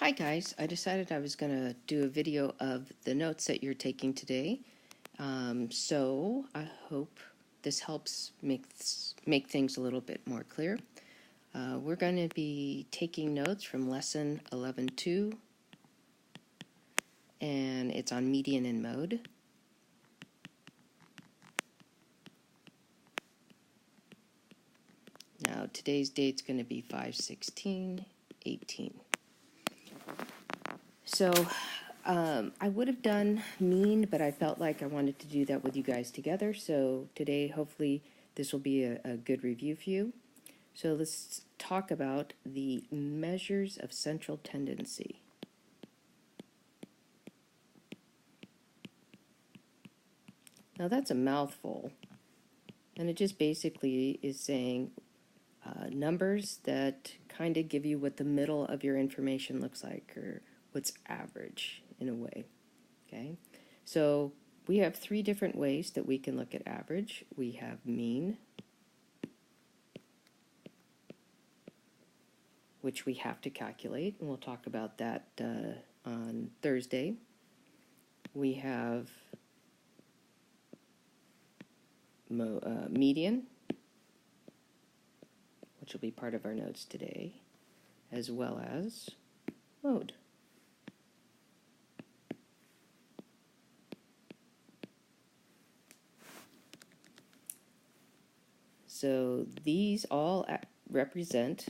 Hi guys, I decided I was going to do a video of the notes that you're taking today. So I hope this helps make things a little bit more clear. We're going to be taking notes from lesson 11-2, and it's on median and mode. Now today's date's going to be 5/16/18. So I would have done mean, but I felt like I wanted to do that with you guys together. So today, hopefully, this will be a good review for you. So let's talk about the measures of central tendency. Now that's a mouthful, and it just basically is saying numbers that kind of give you what the middle of your information looks like, or what's average in a way. Okay, so we have three different ways that we can look at average. We have mean, which we have to calculate, and we'll talk about that on Thursday. We have median, which will be part of our notes today, as well as mode. So these all represent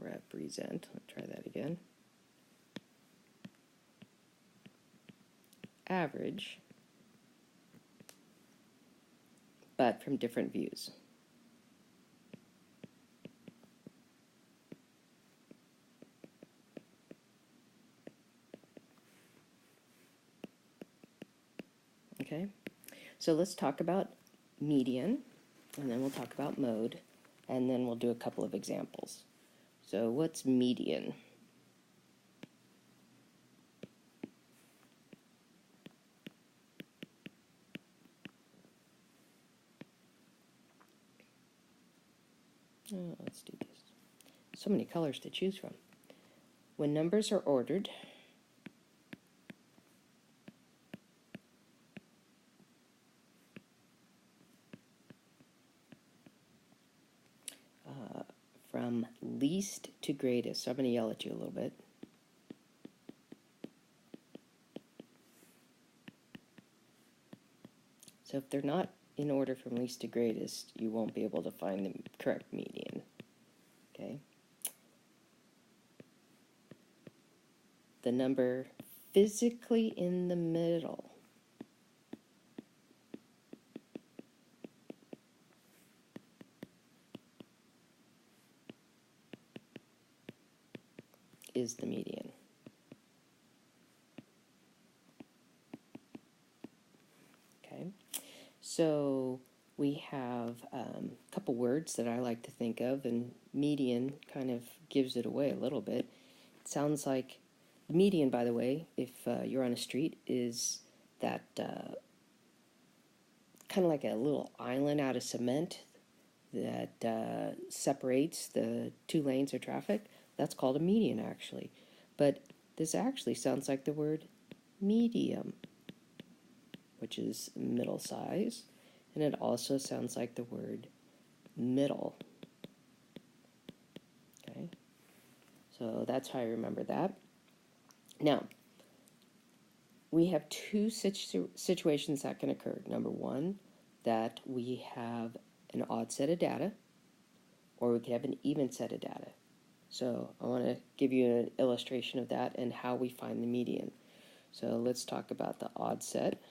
let's try that again, average, but from different views. Okay, so let's talk about median, and then we'll talk about mode, and then we'll do a couple of examples. So what's median? Let's do this. So many colors to choose from. When numbers are ordered, from least to greatest. So I'm going to yell at you a little bit. So if they're not in order from least to greatest, you won't be able to find the correct median. Okay? The number physically in the middle is the median. Okay, so we have a couple words that I like to think of, and median kind of gives it away a little bit. It sounds like the median, by the way, if you're on a street, is that kind of like a little island out of cement that separates the two lanes of traffic. That's called a median, actually. But this actually sounds like the word medium, which is middle size, and it also sounds like the word middle. Okay, so that's how I remember that. Now, we have two situations that can occur. Number one, that we have an odd set of data, or we can have an even set of data. So I want to give you an illustration of that and how we find the median. So let's talk about the odd set.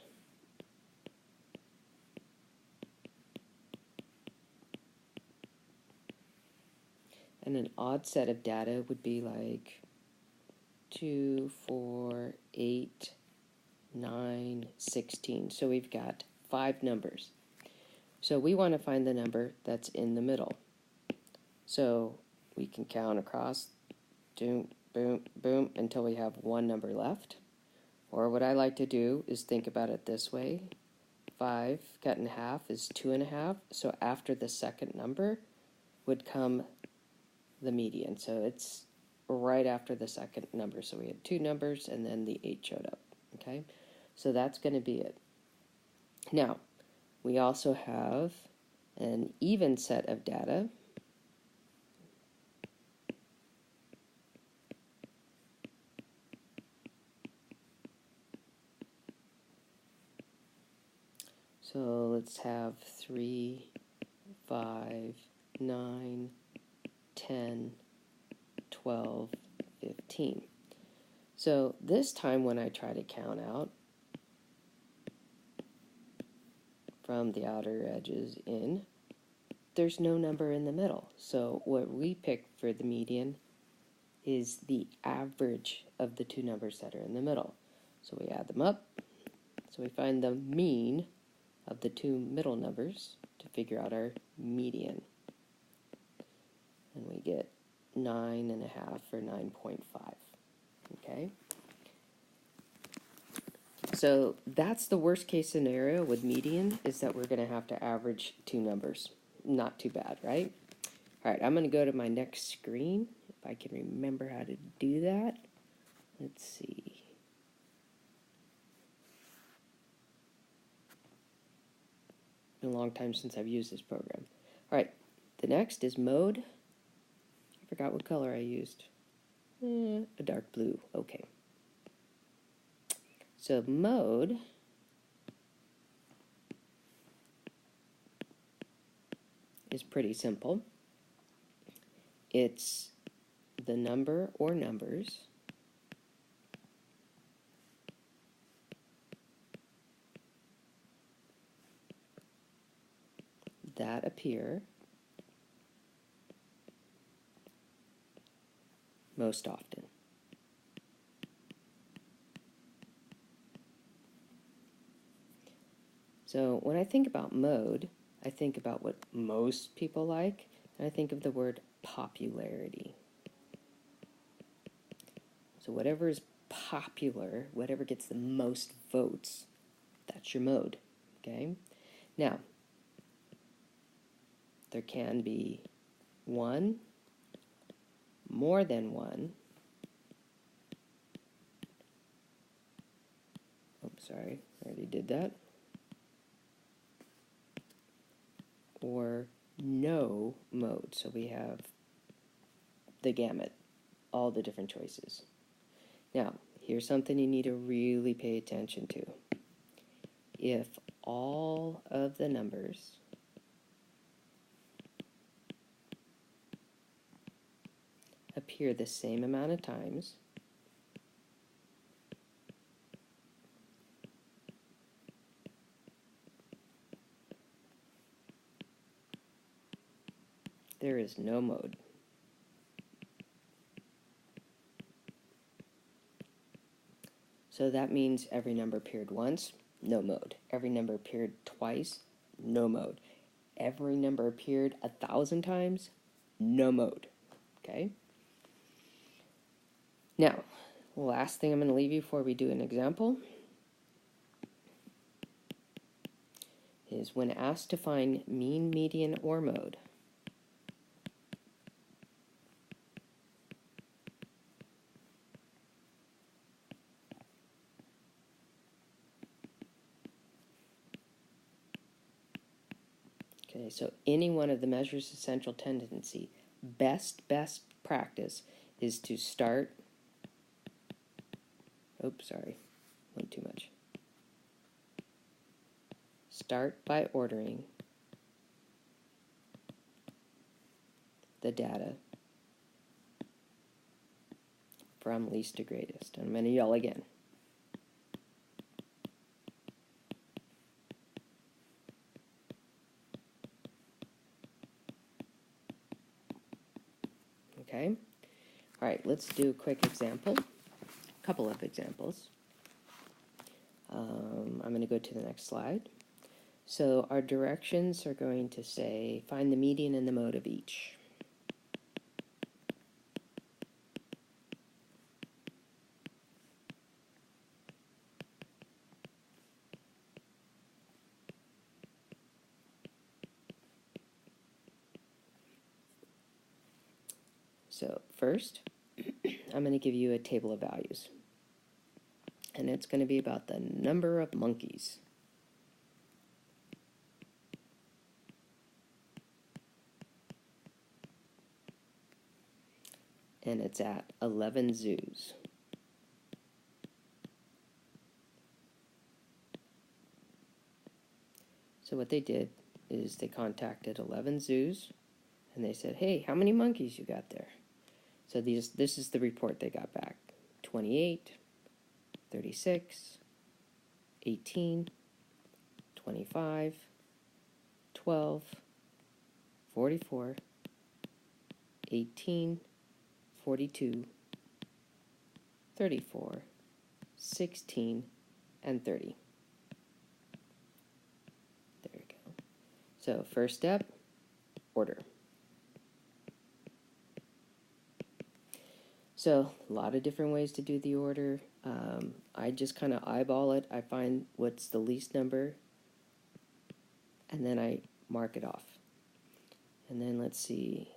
And an odd set of data would be like 2, 4, 8, 9, 16. So we've got 5 numbers. So we want to find the number that's in the middle. So we can count across, boom, boom, boom, until we have one number left. Or what I like to do is think about it this way. 5 cut in half is 2.5. So after the second number, would come the median. So it's right after the second number. So we had 2 numbers and then the 8 showed up. Okay, so that's going to be it. Now, we also have an even set of data. So let's have 3, 5, 9, 10, 12, 15. So this time when I try to count out from the outer edges in, there's no number in the middle. So what we pick for the median is the average of the 2 numbers that are in the middle. So we add them up. So we find the mean of the 2 middle numbers to figure out our median. And we get 9.5 or 9.5. Okay? So that's the worst case scenario with median, is that we're going to have to average 2 numbers. Not too bad, right? All right, I'm going to go to my next screen, if I can remember how to do that. Let's see. Been a long time since I've used this program. All right, the next is mode. I forgot what color I used. A dark blue, okay. So mode is pretty simple. It's the number or numbers that appear most often. So when I think about mode, I think about what most people like, and I think of the word popularity. So whatever is popular, whatever gets the most votes, that's your mode, okay? Now, there can be one, more than one. Oops, sorry, I already did that. Or no mode. So we have the gamut, all the different choices. Now, here's something you need to really pay attention to. If all of the numbers appear the same amount of times, there is no mode. So that means every number appeared once, no mode. Every number appeared twice, no mode. Every number appeared 1,000 times, no mode. Okay? Now, last thing I'm going to leave you before we do an example is when asked to find mean, median, or mode, okay, so any one of the measures of central tendency, best practice is to start, oops, sorry, went too much. Start by ordering the data from least to greatest. I'm going to yell again. Okay? All right, let's do a quick example, a couple of examples. I'm going to go to the next slide. So our directions are going to say, find the median and the mode of each. So first, I'm going to give you a table of values. And it's going to be about the number of monkeys. And it's at 11 zoos. So what they did is they contacted 11 zoos, and they said, hey, how many monkeys you got there? So this is the report they got back. 28, 36, 18, 25, 12, 44, 18, 42, 34, 16, and 30. There we go. So first step, order. So a lot of different ways to do the order. I just kind of eyeball it. I find what's the least number, and then I mark it off. And then let's see,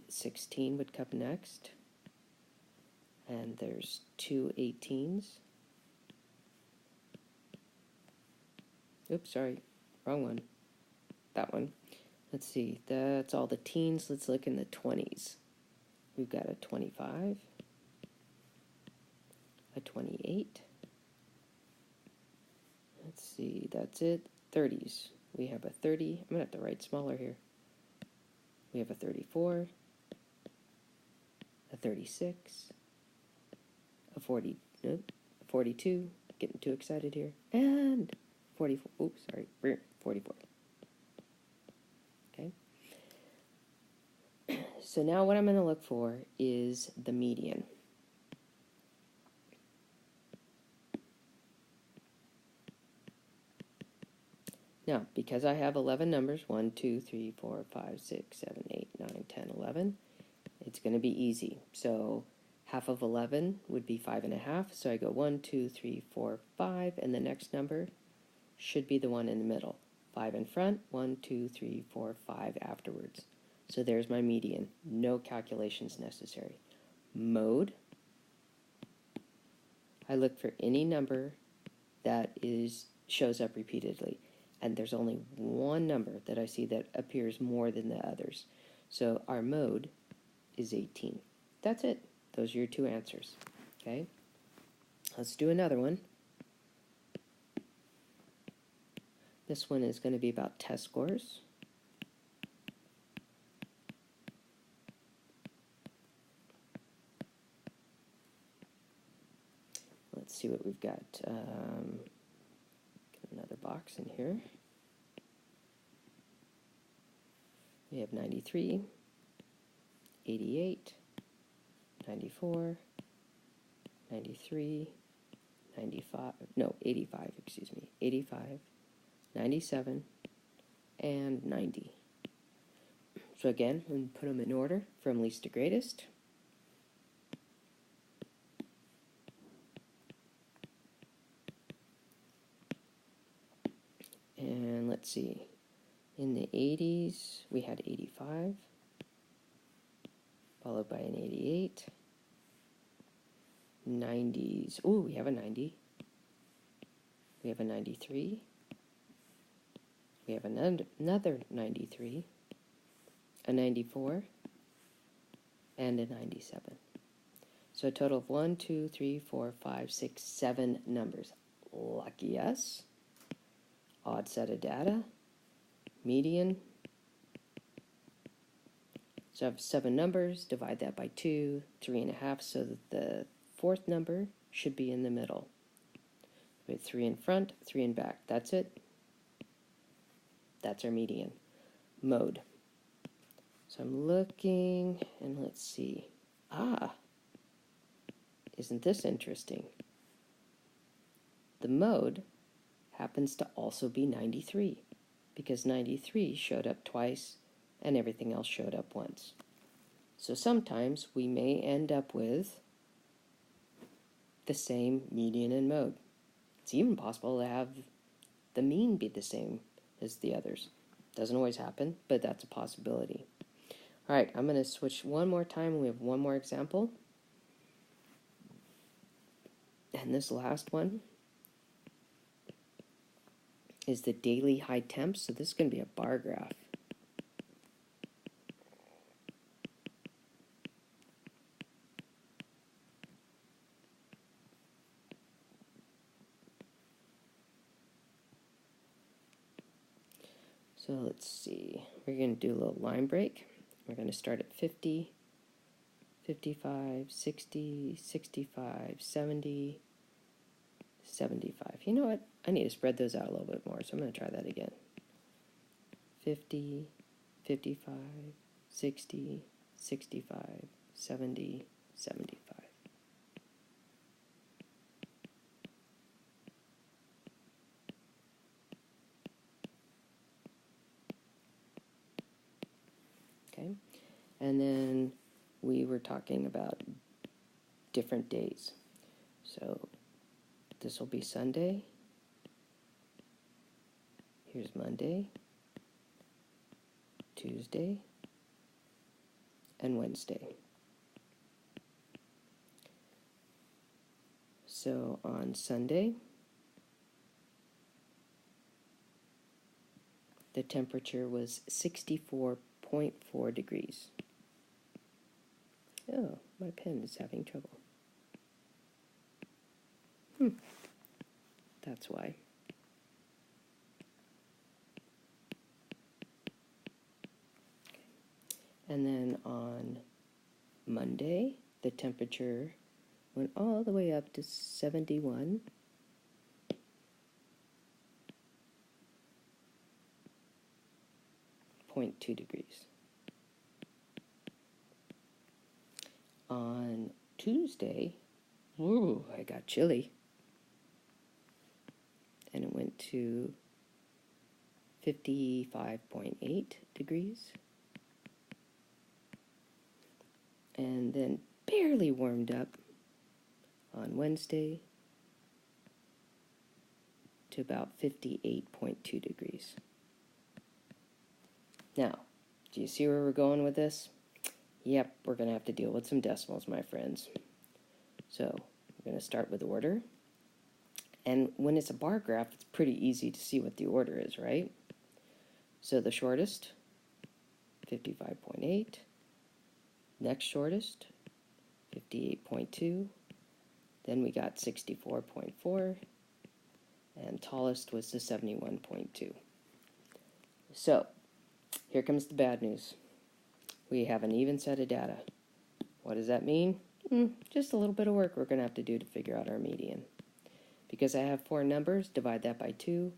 16 would come next. And there's 2 18s. Oops, sorry, wrong one. That one. Let's see, that's all the teens. Let's look in the 20s. We've got a 25, a 28. Let's see, that's it. 30s. We have a 30. I'm going to have to write smaller here. We have a 34, a 36, a 40, nope, a 42. Getting too excited here. And 44. Oops, sorry. 44. Okay. So now what I'm going to look for is the median. Now, because I have 11 numbers, 1, 2, 3, 4, 5, 6, 7, 8, 9, 10, 11, it's going to be easy. So half of 11 would be 5.5. So I go 1, 2, 3, 4, 5, and the next number should be the one in the middle. 5 in front, 1, 2, 3, 4, 5 afterwards. So there's my median. No calculations necessary. Mode. I look for any number that shows up repeatedly. And there's only one number that I see that appears more than the others. So our mode is 18. That's it. Those are your two answers. Okay? Let's do another one. This one is going to be about test scores. Let's see what we've got. Get another box in here. We have 93, 88, 94, 93, 95, no, 85, excuse me, 85, 97, and 90. So again, we put them in order from least to greatest. And let's see, in the 80s, we had 85, followed by an 88. 90s, ooh, we have a 90. We have a 93. We have another 93, a 94, and a 97. So a total of 1, 2, 3, 4, 5, 6, 7 numbers. Lucky us. Odd set of data. Median. So I have 7 numbers. Divide that by 2, 3.5, so that the fourth number should be in the middle. We have 3 in front, 3 in back. That's it. That's our median. Mode. So I'm looking, and let's see. Isn't this interesting? The mode happens to also be 93, because 93 showed up twice, and everything else showed up once. So sometimes we may end up with the same median and mode. It's even possible to have the mean be the same as the others. Doesn't always happen, but that's a possibility. All right, I'm going to switch one more time. We have one more example. And this last one is the daily high temps. So this is going to be a bar graph. So let's see. We're going to do a little line break. We're going to start at 50, 55, 60, 65, 70, 75. You know what? I need to spread those out a little bit more, so I'm going to try that again. 50, 55, 60, 65, 70, 75. Okay, and then we were talking about different days. So this will be Sunday. Here's Monday, Tuesday, and Wednesday. So on Sunday, the temperature was 64.4 degrees. Oh, my pen is having trouble. That's why. Okay. And then on Monday, the temperature went all the way up to 71. .2 degrees. On Tuesday, ooh, I got chilly. And it went to 55.8 degrees. And then barely warmed up on Wednesday to about 58.2 degrees. Now, do you see where we're going with this? Yep, we're going to have to deal with some decimals, my friends. So, we're going to start with order. And when it's a bar graph, it's pretty easy to see what the order is, right? So the shortest, 55.8. Next shortest, 58.2. Then we got 64.4. And tallest was the 71.2. So, here comes the bad news. We have an even set of data. What does that mean? Just a little bit of work we're going to have to do to figure out our median. Because I have 4 numbers, divide that by 2.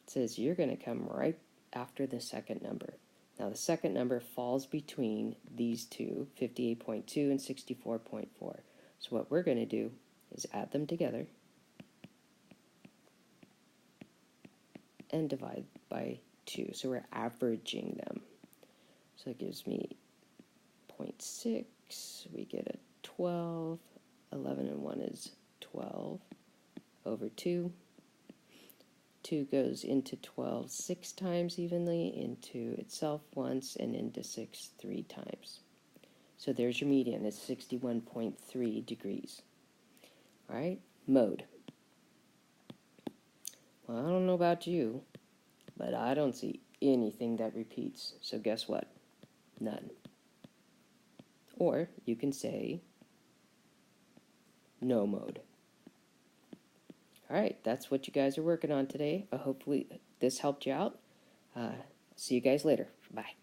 It says you're going to come right after the second number. Now the second number falls between these two, 58.2 and 64.4. So what we're going to do is add them together and divide by 2. So we're averaging them. So it gives me 0.6. We get a 12. 11 and 1 is 12 over 2. 2 goes into 12 6 times evenly, into itself once, and into 6 3 times. So there's your median. It's 61.3 degrees. All right, mode. Well, I don't know about you, but I don't see anything that repeats. So guess what? None. Or you can say no mode. All right, that's what you guys are working on today. Hopefully this helped you out. See you guys later. Bye.